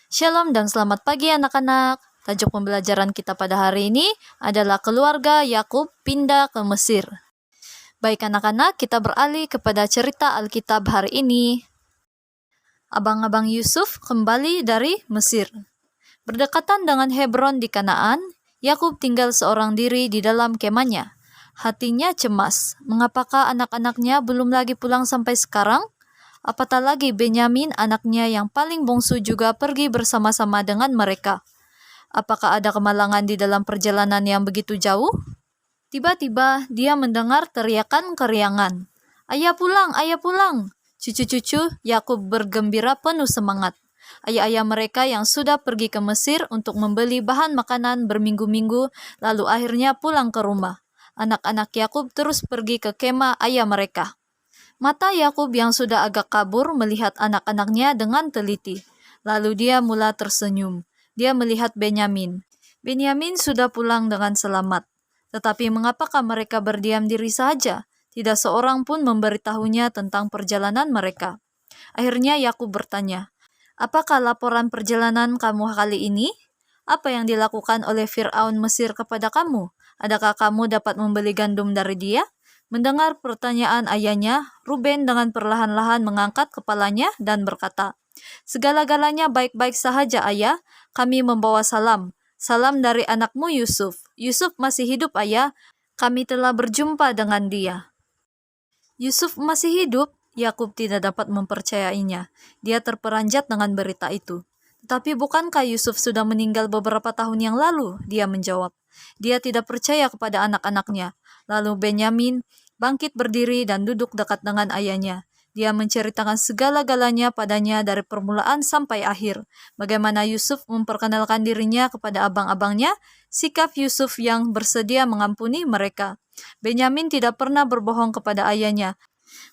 Shalom dan selamat pagi anak-anak. Tajuk pembelajaran kita pada hari ini adalah keluarga Yakub pindah ke Mesir. Baik anak-anak, kita beralih kepada cerita Alkitab hari ini. Abang-abang Yusuf kembali dari Mesir. Berdekatan dengan Hebron di Kanaan, Yakub tinggal seorang diri di dalam kemahnya. Hatinya cemas, mengapakah anak-anaknya belum lagi pulang sampai sekarang? Apatah lagi Benyamin anaknya yang paling bungsu juga pergi bersama-sama dengan mereka. Apakah ada kemalangan di dalam perjalanan yang begitu jauh? Tiba-tiba dia mendengar teriakan keriangan. Ayah pulang, ayah pulang! Cucu-cucu Yakub bergembira penuh semangat. Ayah-ayah mereka yang sudah pergi ke Mesir untuk membeli bahan makanan berminggu-minggu, lalu akhirnya pulang ke rumah. Anak-anak Yakub terus pergi ke kemah ayah mereka. Mata Yakub yang sudah agak kabur melihat anak-anaknya dengan teliti. Lalu dia mula tersenyum. Dia melihat Benyamin. Benyamin sudah pulang dengan selamat. Tetapi mengapakah mereka berdiam diri saja? Tidak seorang pun memberitahunya tentang perjalanan mereka. Akhirnya Yakub bertanya, "Apakah laporan perjalanan kamu kali ini? Apa yang dilakukan oleh Fir'aun Mesir kepada kamu? Adakah kamu dapat membeli gandum dari dia?" Mendengar pertanyaan ayahnya, Ruben dengan perlahan-lahan mengangkat kepalanya dan berkata, "Segala-galanya baik-baik sahaja, ayah. Kami membawa salam. Salam dari anakmu Yusuf. Yusuf masih hidup, ayah. Kami telah berjumpa dengan dia." Yusuf masih hidup? Yakub tidak dapat mempercayainya. Dia terperanjat dengan berita itu. "Tetapi bukankah Yusuf sudah meninggal beberapa tahun yang lalu?" Dia menjawab. Dia tidak percaya kepada anak-anaknya. Lalu Benyamin bangkit berdiri dan duduk dekat dengan ayahnya. Dia menceritakan segala-galanya padanya dari permulaan sampai akhir. Bagaimana Yusuf memperkenalkan dirinya kepada abang-abangnya, sikap Yusuf yang bersedia mengampuni mereka. Benyamin tidak pernah berbohong kepada ayahnya,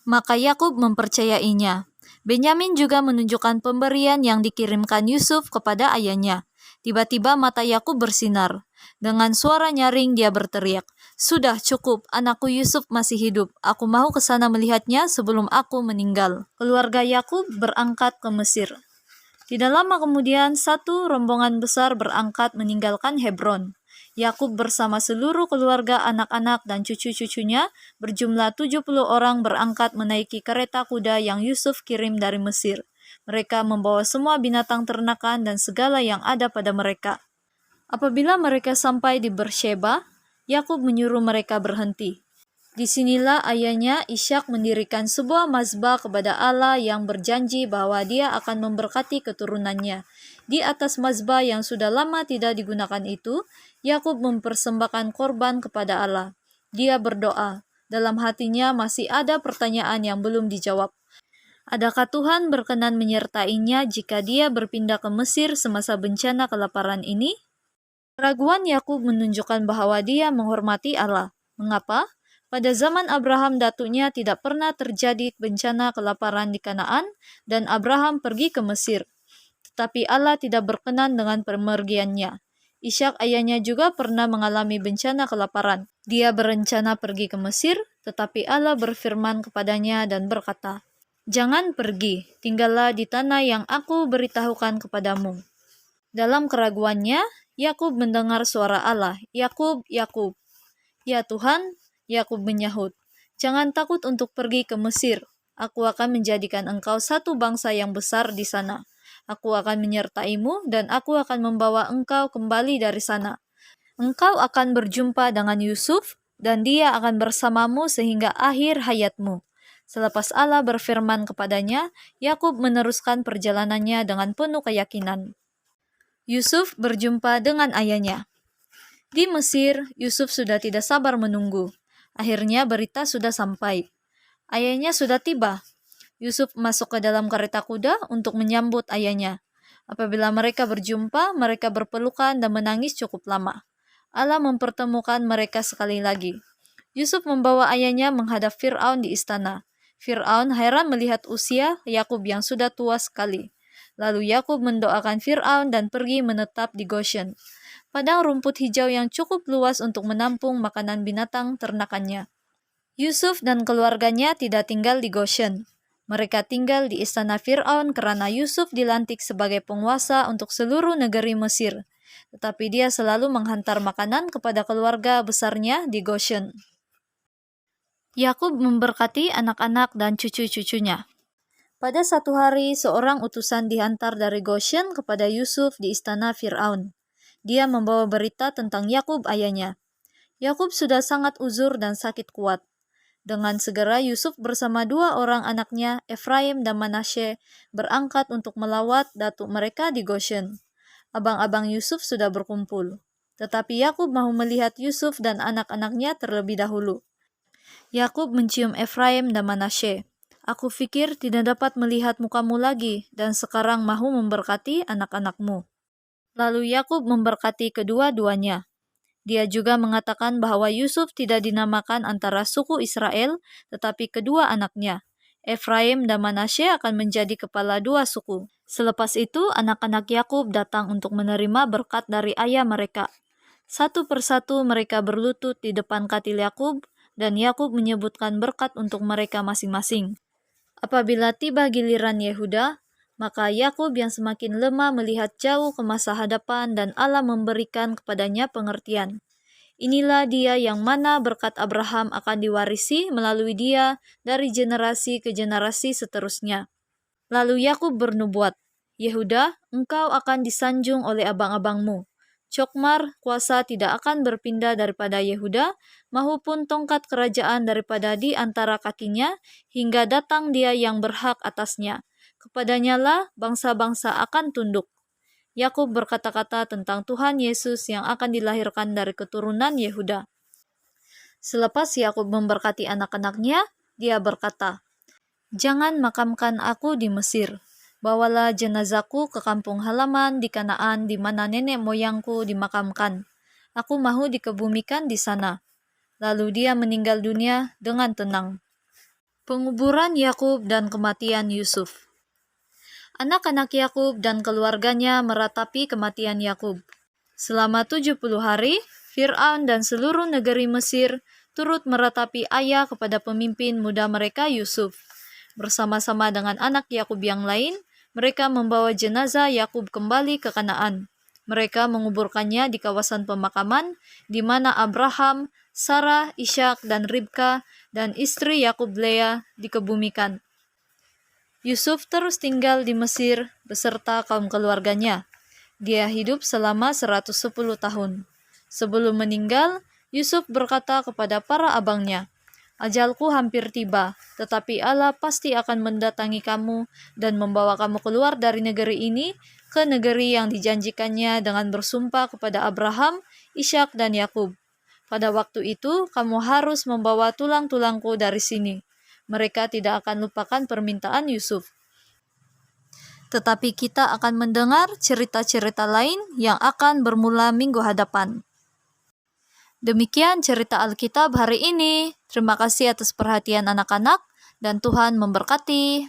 maka Yakub mempercayainya. Benyamin juga menunjukkan pemberian yang dikirimkan Yusuf kepada ayahnya. Tiba-tiba mata Yakub bersinar. Dengan suara nyaring dia berteriak, "Sudah cukup, anakku Yusuf masih hidup. Aku mau ke sana melihatnya sebelum aku meninggal." Keluarga Yakub berangkat ke Mesir. Tidak lama kemudian, satu rombongan besar berangkat meninggalkan Hebron. Yakub bersama seluruh keluarga, anak-anak, dan cucu-cucunya berjumlah 70 orang berangkat menaiki kereta kuda yang Yusuf kirim dari Mesir. Mereka membawa semua binatang ternakan dan segala yang ada pada mereka. Apabila mereka sampai di Bersheba, Yakub menyuruh mereka berhenti. Disinilah ayahnya Ishak mendirikan sebuah mazbah kepada Allah yang berjanji bahwa dia akan memberkati keturunannya. Di atas mazbah yang sudah lama tidak digunakan itu, Yakub mempersembahkan korban kepada Allah. Dia berdoa. Dalam hatinya masih ada pertanyaan yang belum dijawab. Adakah Tuhan berkenan menyertainya jika dia berpindah ke Mesir semasa bencana kelaparan ini? Keraguan Yakub menunjukkan bahwa dia menghormati Allah. Mengapa? Pada zaman Abraham datunya tidak pernah terjadi bencana kelaparan di Kanaan dan Abraham pergi ke Mesir. Tetapi Allah tidak berkenan dengan pemergiannya. Ishak ayahnya juga pernah mengalami bencana kelaparan. Dia berencana pergi ke Mesir, tetapi Allah berfirman kepadanya dan berkata, "Jangan pergi, tinggallah di tanah yang aku beritahukan kepadamu." Dalam keraguannya, Yakub mendengar suara Allah, "Yakub, Yakub." "Ya Tuhan," Yakub menyahut, "jangan takut untuk pergi ke Mesir. Aku akan menjadikan engkau satu bangsa yang besar di sana. Aku akan menyertaimu dan aku akan membawa engkau kembali dari sana. Engkau akan berjumpa dengan Yusuf dan dia akan bersamamu sehingga akhir hayatmu." Selepas Allah berfirman kepadanya, Yakub meneruskan perjalanannya dengan penuh keyakinan. Yusuf berjumpa dengan ayahnya. Di Mesir, Yusuf sudah tidak sabar menunggu. Akhirnya berita sudah sampai. Ayahnya sudah tiba. Yusuf masuk ke dalam kereta kuda untuk menyambut ayahnya. Apabila mereka berjumpa, mereka berpelukan dan menangis cukup lama. Allah mempertemukan mereka sekali lagi. Yusuf membawa ayahnya menghadap Fir'aun di istana. Fir'aun heran melihat usia Yakub yang sudah tua sekali. Lalu Yakub mendoakan Fir'aun dan pergi menetap di Goshen, padang rumput hijau yang cukup luas untuk menampung makanan binatang ternakannya. Yusuf dan keluarganya tidak tinggal di Goshen. Mereka tinggal di istana Fir'aun karena Yusuf dilantik sebagai penguasa untuk seluruh negeri Mesir. Tetapi dia selalu menghantar makanan kepada keluarga besarnya di Goshen. Yakub memberkati anak-anak dan cucu-cucunya. Pada satu hari, seorang utusan dihantar dari Goshen kepada Yusuf di istana Fir'aun. Dia membawa berita tentang Yakub ayahnya. Yakub sudah sangat uzur dan sakit kuat. Dengan segera Yusuf bersama dua orang anaknya, Efraim dan Manasye, berangkat untuk melawat datuk mereka di Goshen. Abang-abang Yusuf sudah berkumpul. Tetapi Yakub mau melihat Yusuf dan anak-anaknya terlebih dahulu. Yakub mencium Efraim dan Manasye. Aku pikir tidak dapat melihat mukamu lagi, dan sekarang mahu memberkati anak-anakmu. Lalu Yakub memberkati kedua-duanya. Dia juga mengatakan bahwa Yusuf tidak dinamakan antara suku Israel, tetapi kedua anaknya. Efraim dan Manasye akan menjadi kepala dua suku. Selepas itu, anak-anak Yakub datang untuk menerima berkat dari ayah mereka. Satu persatu mereka berlutut di depan katil Yakub, dan Yakub menyebutkan berkat untuk mereka masing-masing. Apabila tiba giliran Yehuda, maka Yakub yang semakin lemah melihat jauh ke masa hadapan dan Allah memberikan kepadanya pengertian. Inilah dia yang mana berkat Abraham akan diwarisi melalui dia dari generasi ke generasi seterusnya. Lalu Yakub bernubuat, Yehuda, engkau akan disanjung oleh abang-abangmu. Cokmar, kuasa tidak akan berpindah daripada Yehuda, maupun tongkat kerajaan daripada di antara kakinya, hingga datang dia yang berhak atasnya. Kepadanya lah bangsa-bangsa akan tunduk. Yakub berkata-kata tentang Tuhan Yesus yang akan dilahirkan dari keturunan Yehuda. Selepas Yakub memberkati anak-anaknya, dia berkata, Jangan makamkan aku di Mesir. Bawalah jenazahku ke kampung halaman di Kanaan di mana nenek moyangku dimakamkan. Aku mahu dikebumikan di sana. Lalu dia meninggal dunia dengan tenang. Penguburan Yakub dan kematian Yusuf. Anak-anak Yakub dan keluarganya meratapi kematian Yakub. Selama 70 hari, Fir'aun dan seluruh negeri Mesir turut meratapi ayah kepada pemimpin muda mereka Yusuf. Bersama-sama dengan anak Yakub yang lain, mereka membawa jenazah Yakub kembali ke Kanaan. Mereka menguburkannya di kawasan pemakaman, di mana Abraham, Sarah, Ishak, dan Ribka, dan istri Yakub Lea dikebumikan. Yusuf terus tinggal di Mesir beserta kaum keluarganya. Dia hidup selama 110 tahun. Sebelum meninggal, Yusuf berkata kepada para abangnya, Ajalku hampir tiba, tetapi Allah pasti akan mendatangi kamu dan membawa kamu keluar dari negeri ini ke negeri yang dijanjikannya dengan bersumpah kepada Abraham, Ishak, dan Yakub. Pada waktu itu, kamu harus membawa tulang-tulangku dari sini. Mereka tidak akan lupakan permintaan Yusuf. Tetapi kita akan mendengar cerita-cerita lain yang akan bermula minggu hadapan. Demikian cerita Alkitab hari ini. Terima kasih atas perhatian anak-anak dan Tuhan memberkati.